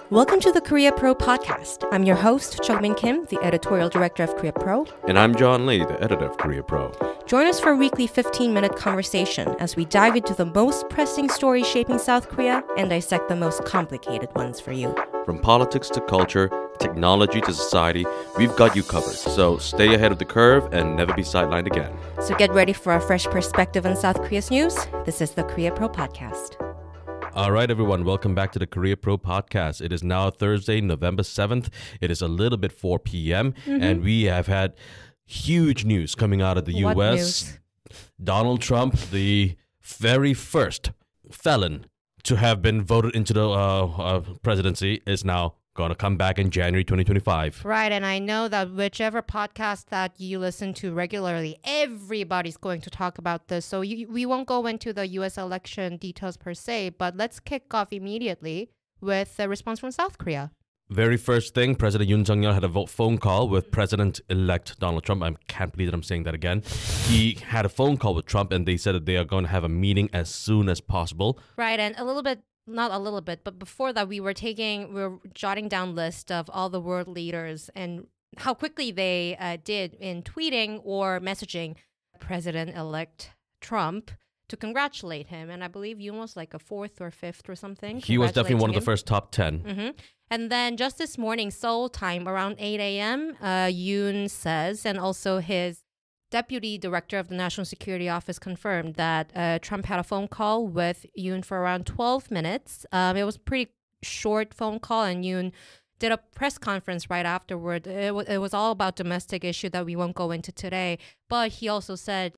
Welcome to the Korea Pro podcast. I'm your host, Jeongmin Kim, the editorial director of Korea Pro. And I'm John Lee, the editor of Korea Pro. Join us for a weekly 15-minute conversation as we dive into the most pressing stories shaping South Korea and dissect the most complicated ones for you. From politics to culture, technology to society, we've got you covered. So stay ahead of the curve and never be sidelined again. So get ready for a fresh perspective on South Korea's news. This is the Korea Pro podcast. All right, everyone. Welcome back to the Korea Pro podcast. It is now Thursday, November 7th. It is a little bit 4 p.m. And we have had huge news coming out of the What U.S. news? Donald Trump, the very first felon to have been voted into the presidency, is now going to come back in January 2025. Right, and I know that whichever podcast that you listen to regularly, everybody's going to talk about this. So we won't go into the U.S. election details per se, but let's kick off immediately with a response from South Korea. Very first thing, President Yoon Suk-yeol had a phone call with President-elect Donald Trump. I can't believe that I'm saying that again. He had a phone call with Trump, and they said that they are going to have a meeting as soon as possible. Right, and not a little bit, but before that, we were jotting down list of all the world leaders and how quickly they did in tweeting or messaging President-elect Trump to congratulate him. And I believe Yoon was like a fourth or fifth or something. He was definitely one of the first top 10. And then just this morning, Seoul time, around 8 a.m., Yoon says, and also his Deputy Director of the National Security Office confirmed that Trump had a phone call with Yoon for around 12 minutes. It was a pretty short phone call, and Yoon did a press conference right afterward. It was all about domestic issue that we won't go into today. But he also said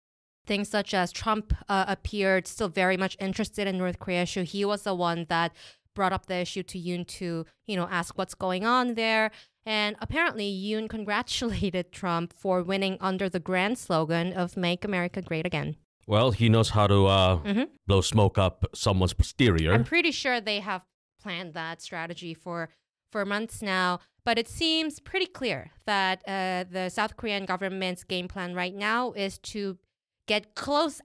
things such as Trump appeared still very much interested in North Korea issue. He was the one that brought up the issue to Yoon to, ask what's going on there. And apparently, Yoon congratulated Trump for winning under the grand slogan of Make America Great Again. Well, he knows how to blow smoke up someone's posterior. I'm pretty sure they have planned that strategy for months now. But it seems pretty clear that the South Korean government's game plan right now is to get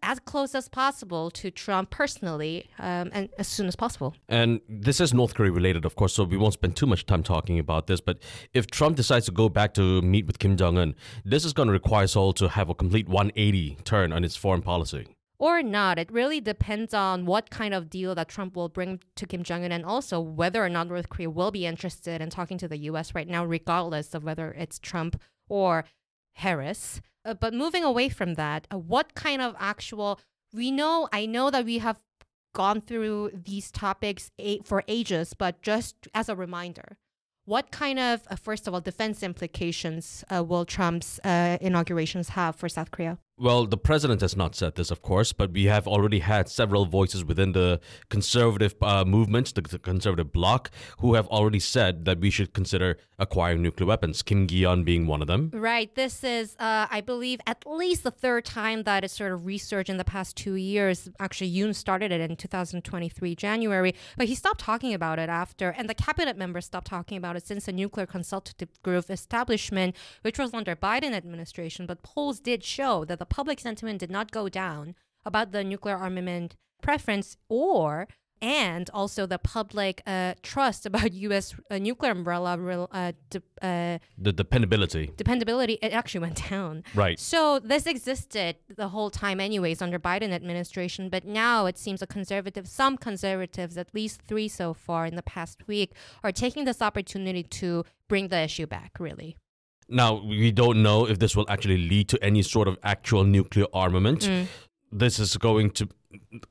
as close as possible to Trump personally and as soon as possible. And this is North Korea related, of course, so we won't spend too much time talking about this. But if Trump decides to go back to meet with Kim Jong-un, this is going to require Seoul to have a complete 180 turn on its foreign policy. Or not. It really depends on what kind of deal that Trump will bring to Kim Jong-un and also whether or not North Korea will be interested in talking to the U.S. right now, regardless of whether it's Trump or Harris. But moving away from that, what kind of I know that we have gone through these topics for ages, but just as a reminder, what kind of, first of all, defense implications will Trump's inaugurations have for South Korea? Well, the president has not said this, of course, but we have already had several voices within the conservative movements, the conservative bloc, who have already said that we should consider acquiring nuclear weapons, Kim Gi-yeon being one of them. Right. This is, I believe, at least the third time that it's sort of resurged in the past 2 years. Actually, Yoon started it in 2023, January, but he stopped talking about it after, and the cabinet members stopped talking about it since the nuclear consultative group establishment, which was under Biden administration, but polls did show that the public sentiment did not go down about the nuclear armament preference and also the public trust about U.S. Nuclear umbrella. The dependability. Dependability, it actually went down. Right. So this existed the whole time anyways under Biden administration, but now it seems some conservatives, at least 3 so far in the past week, are taking this opportunity to bring the issue back, really. Now, we don't know if this will actually lead to any sort of actual nuclear armament. This is going to,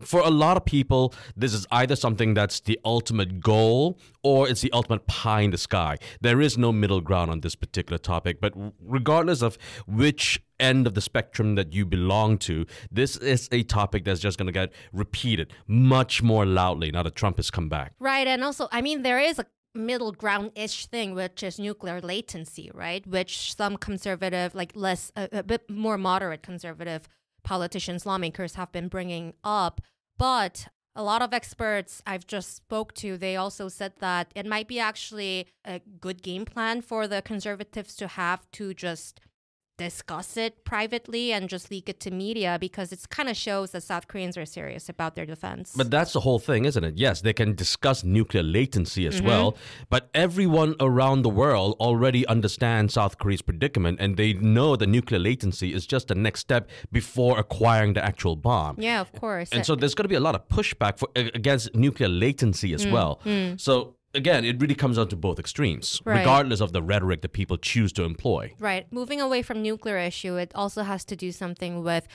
for a lot of people, this is either something that's the ultimate goal or it's the ultimate pie in the sky. There is no middle ground on this particular topic. But regardless of which end of the spectrum that you belong to, this is a topic that's just going to get repeated much more loudly now that Trump has come back. Right. And also, there is a middle ground-ish thing, which is nuclear latency, right? Which some conservative, a bit more moderate conservative politicians, lawmakers have been bringing up. But a lot of experts I've just spoke to, they also said that it might be actually a good game plan for the conservatives to have to just discuss it privately and just leak it to media, because it kind of shows that South Koreans are serious about their defense. But that's the whole thing, isn't it? Yes, they can discuss nuclear latency as well, but everyone around the world already understands South Korea's predicament, and they know the nuclear latency is just the next step before acquiring the actual bomb. Yeah, of course. And so there's going to be a lot of pushback against nuclear latency as well. So again, it really comes down to both extremes, regardless of the rhetoric that people choose to employ. Right. Moving away from nuclear issue, it also has to do something with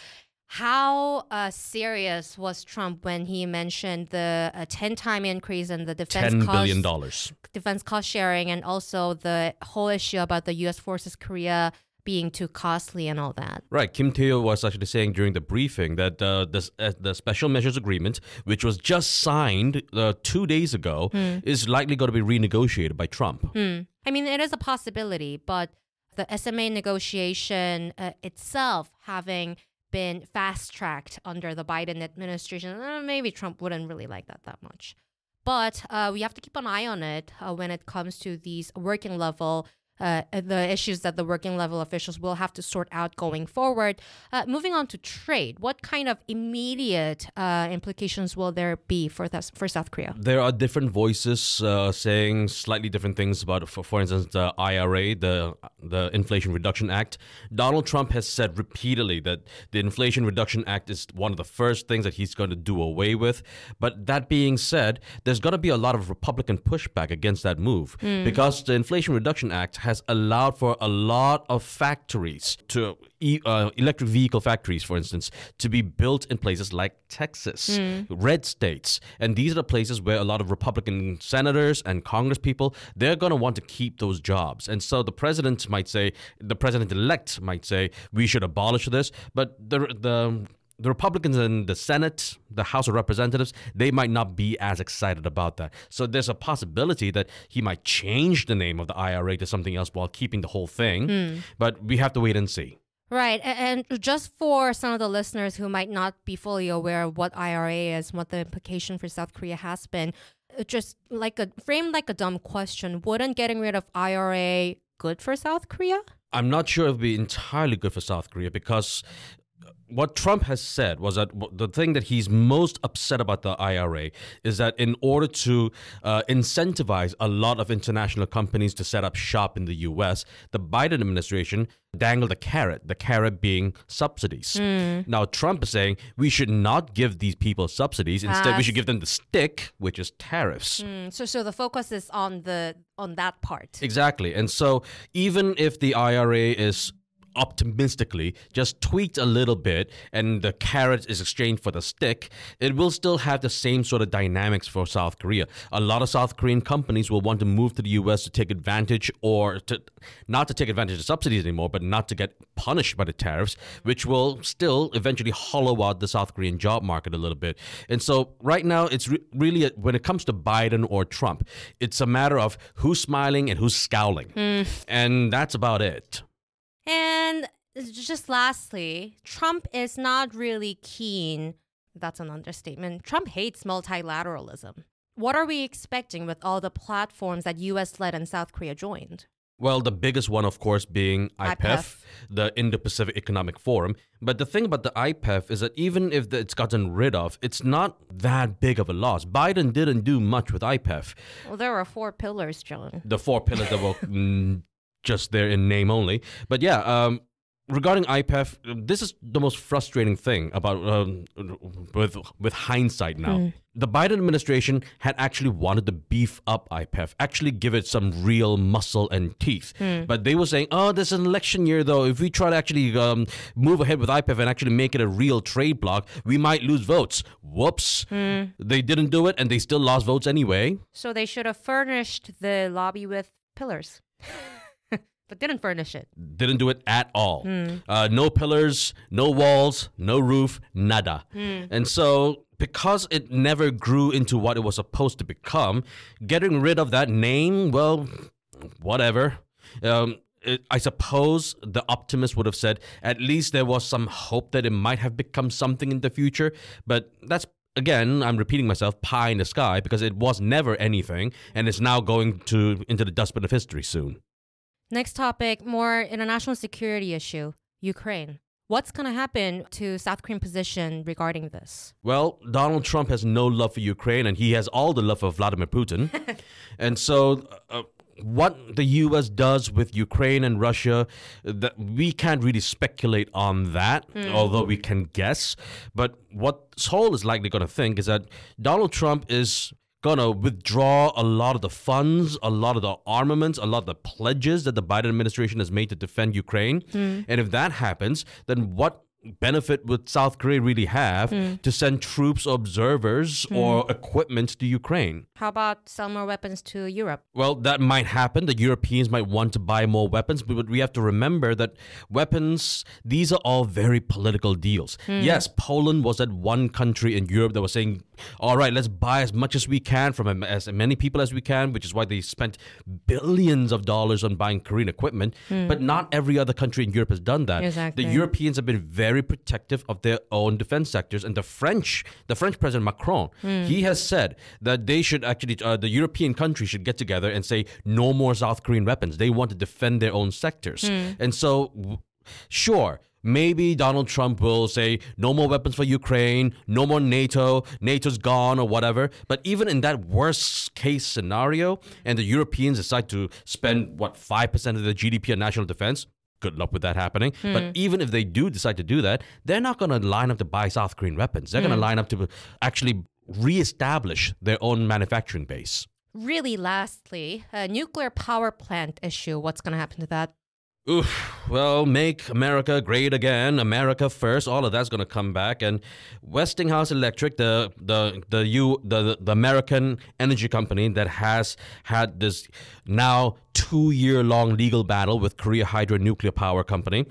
how serious was Trump when he mentioned the 10-time increase in the $10 billion. Defense cost sharing, and also the whole issue about the U.S. forces Korea being too costly and all that. Right. Kim Tae-ho was actually saying during the briefing that the special measures agreement, which was just signed 2 days ago, is likely going to be renegotiated by Trump. I mean, it is a possibility, but the SMA negotiation itself having been fast-tracked under the Biden administration, maybe Trump wouldn't really like that much. But we have to keep an eye on it when it comes to these working level the issues that the working level officials will have to sort out going forward. Moving on to trade, what kind of immediate implications will there be for South Korea? There are different voices saying slightly different things about, for instance, the IRA, the Inflation Reduction Act. Donald Trump has said repeatedly that the Inflation Reduction Act is one of the first things that he's going to do away with. But that being said, there's going to be a lot of Republican pushback against that move because the Inflation Reduction Act has allowed for a lot of factories to electric vehicle factories, for instance, to be built in places like Texas, red states. And these are the places where a lot of Republican senators and Congress people, they're going to want to keep those jobs. And so the president-elect might say, we should abolish this. But the Republicans in the Senate, the House of Representatives, they might not be as excited about that. So there's a possibility that he might change the name of the IRA to something else while keeping the whole thing. But we have to wait and see. Right. And just for some of the listeners who might not be fully aware of what IRA is, what the implication for South Korea has been, just framed like a dumb question, wouldn't getting rid of IRA good for South Korea? I'm not sure it would be entirely good for South Korea because what Trump has said was that the thing that he's most upset about the IRA is that in order to incentivize a lot of international companies to set up shop in the U.S., the Biden administration dangled a carrot being subsidies. Now, Trump is saying we should not give these people subsidies. Instead, we should give them the stick, which is tariffs. So the focus is on that part. Exactly. And so even if the IRA is optimistically just tweaked a little bit and the carrot is exchanged for the stick, it will still have the same sort of dynamics for South Korea. A lot of South Korean companies will want to move to the U.S. to take advantage, or not to take advantage of subsidies anymore, but not to get punished by the tariffs, which will still eventually hollow out the South Korean job market a little bit. And so right now, it's really, when it comes to Biden or Trump, it's a matter of who's smiling and who's scowling. And that's about it. And just lastly, Trump is not really keen. That's an understatement. Trump hates multilateralism. What are we expecting with all the platforms that U.S.-led and South Korea joined? Well, the biggest one, of course, being IPEF, the Indo-Pacific Economic Forum. But the thing about the IPEF is that even if it's gotten rid of, it's not that big of a loss. Biden didn't do much with IPEF. Well, there were 4 pillars, John. The 4 pillars that were just there in name only. But yeah, regarding IPEF, this is the most frustrating thing about with hindsight now. The Biden administration had actually wanted to beef up IPEF, actually give it some real muscle and teeth. But they were saying, oh, this is an election year, though. If we try to actually move ahead with IPEF and actually make it a real trade bloc, we might lose votes. Whoops. They didn't do it, and they still lost votes anyway. So they should have furnished the lobby with pillars. But didn't furnish it. Didn't do it at all. No pillars, no walls, no roof, nada. And so because it never grew into what it was supposed to become, getting rid of that name, well, whatever. I suppose the optimist would have said at least there was some hope that it might have become something in the future. But that's, again, I'm repeating myself, pie in the sky, because it was never anything, and it's now going into the dustbin of history soon. Next topic, more international security issue, Ukraine. What's going to happen to South Korean position regarding this? Well, Donald Trump has no love for Ukraine, and he has all the love for Vladimir Putin. And so what the U.S. does with Ukraine and Russia, that we can't really speculate on that, although we can guess. But what Seoul is likely going to think is that Donald Trump is going to withdraw a lot of the funds, a lot of the armaments, a lot of the pledges that the Biden administration has made to defend Ukraine. And if that happens, then what benefit would South Korea really have to send troops or observers or equipment to Ukraine? How about sell more weapons to Europe? Well, that might happen. The Europeans might want to buy more weapons, but we have to remember that weapons, these are all very political deals. Yes, Poland was that one country in Europe that was saying, all right, let's buy as much as we can from as many people as we can, which is why they spent billions of dollars on buying Korean equipment. But not every other country in Europe has done that. Exactly. The Europeans have been very protective of their own defense sectors. And the French President Macron, he has said that they should actually, the European countries should get together and say no more South Korean weapons. They want to defend their own sectors. And so, sure, maybe Donald Trump will say no more weapons for Ukraine, no more NATO, NATO's gone or whatever. But even in that worst case scenario, and the Europeans decide to spend, 5% of their GDP on national defense, good luck with that happening. But even if they do decide to do that, they're not going to line up to buy South Korean weapons. They're going to line up to actually reestablish their own manufacturing base. Really, lastly, a nuclear power plant issue. What's going to happen to that? Oof. Well, make America great again, America first. All of that's going to come back, and Westinghouse Electric, the American energy company that has had this now 2-year-long legal battle with Korea Hydro Nuclear Power Company,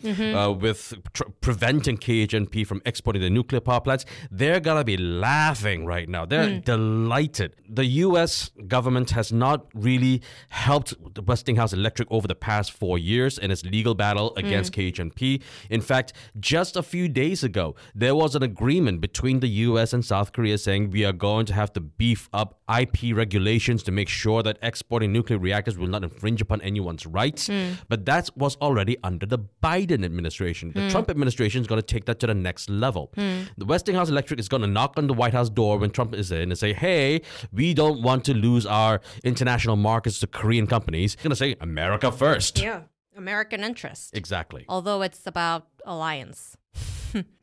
with preventing KHNP from exporting the nuclear power plants, they're gonna be laughing right now. They're delighted. The U.S. government has not really helped the Westinghouse Electric over the past 4 years in its legal battle against KHNP. In fact, just a few days ago, there was an agreement between the U.S. and South Korea saying we are going to have to beef up IP regulations to make sure that exporting nuclear reactors will not infringe upon anyone's rights. But that was already under the Biden administration. The Trump administration is going to take that to the next level. The Westinghouse Electric is going to knock on the White House door when Trump is in and say, hey, we don't want to lose our international markets to Korean companies. He's going to say, America first. Yeah, American interest. Exactly. Although it's about alliance.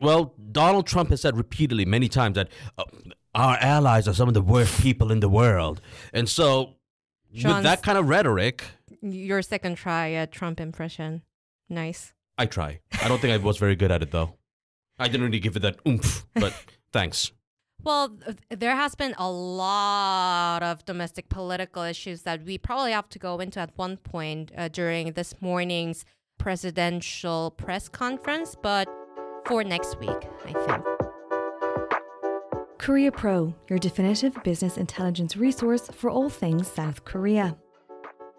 Well, Donald Trump has said repeatedly many times that our allies are some of the worst people in the world. And so Sean's, with that kind of rhetoric... Your second try at Trump impression. Nice. I try. I don't think I was very good at it, though. I didn't really give it that oomph, but thanks. Well, there has been a lot of domestic political issues that we probably have to go into at one point during this morning's presidential press conference, but for next week, I think. Korea Pro, your definitive business intelligence resource for all things South Korea.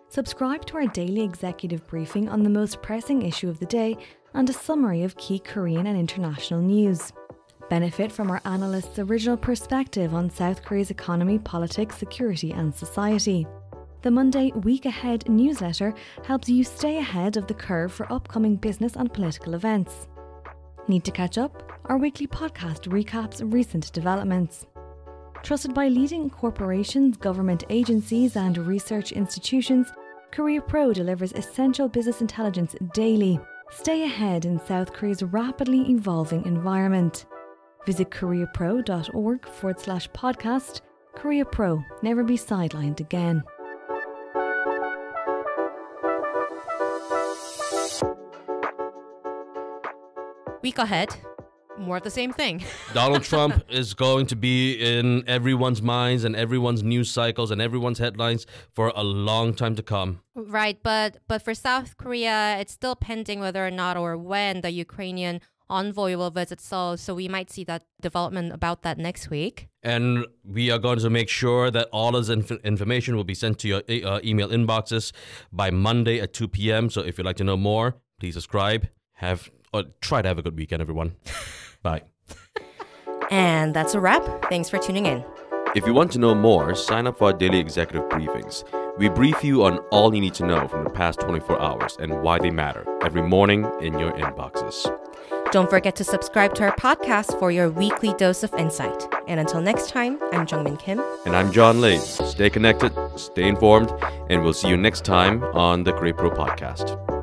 Subscribe to our daily executive briefing on the most pressing issue of the day and a summary of key Korean and international news. Benefit from our analysts' original perspective on South Korea's economy, politics, security and society. The Monday Week Ahead newsletter helps you stay ahead of the curve for upcoming business and political events. Need to catch up? Our weekly podcast recaps recent developments. Trusted by leading corporations, government agencies and research institutions, Korea Pro delivers essential business intelligence daily. Stay ahead in South Korea's rapidly evolving environment. Visit koreapro.org/podcast. Korea Pro, never be sidelined again. Week ahead, more of the same thing. Donald Trump is going to be in everyone's minds and everyone's news cycles and everyone's headlines for a long time to come. Right, but for South Korea, it's still pending whether or not or when the Ukrainian envoy will visit Seoul. So we might see that development about that next week. And we are going to make sure that all this information will be sent to your email inboxes by Monday at 2 p.m. So if you'd like to know more, please subscribe. Try to have a good weekend, everyone. Bye. And that's a wrap. Thanks for tuning in. If you want to know more, sign up for our daily executive briefings. We brief you on all you need to know from the past 24 hours and why they matter every morning in your inboxes. Don't forget to subscribe to our podcast for your weekly dose of insight. And until next time, I'm Jeongmin Kim. And I'm John Lin. Stay connected, stay informed, and we'll see you next time on the Great Pro Podcast.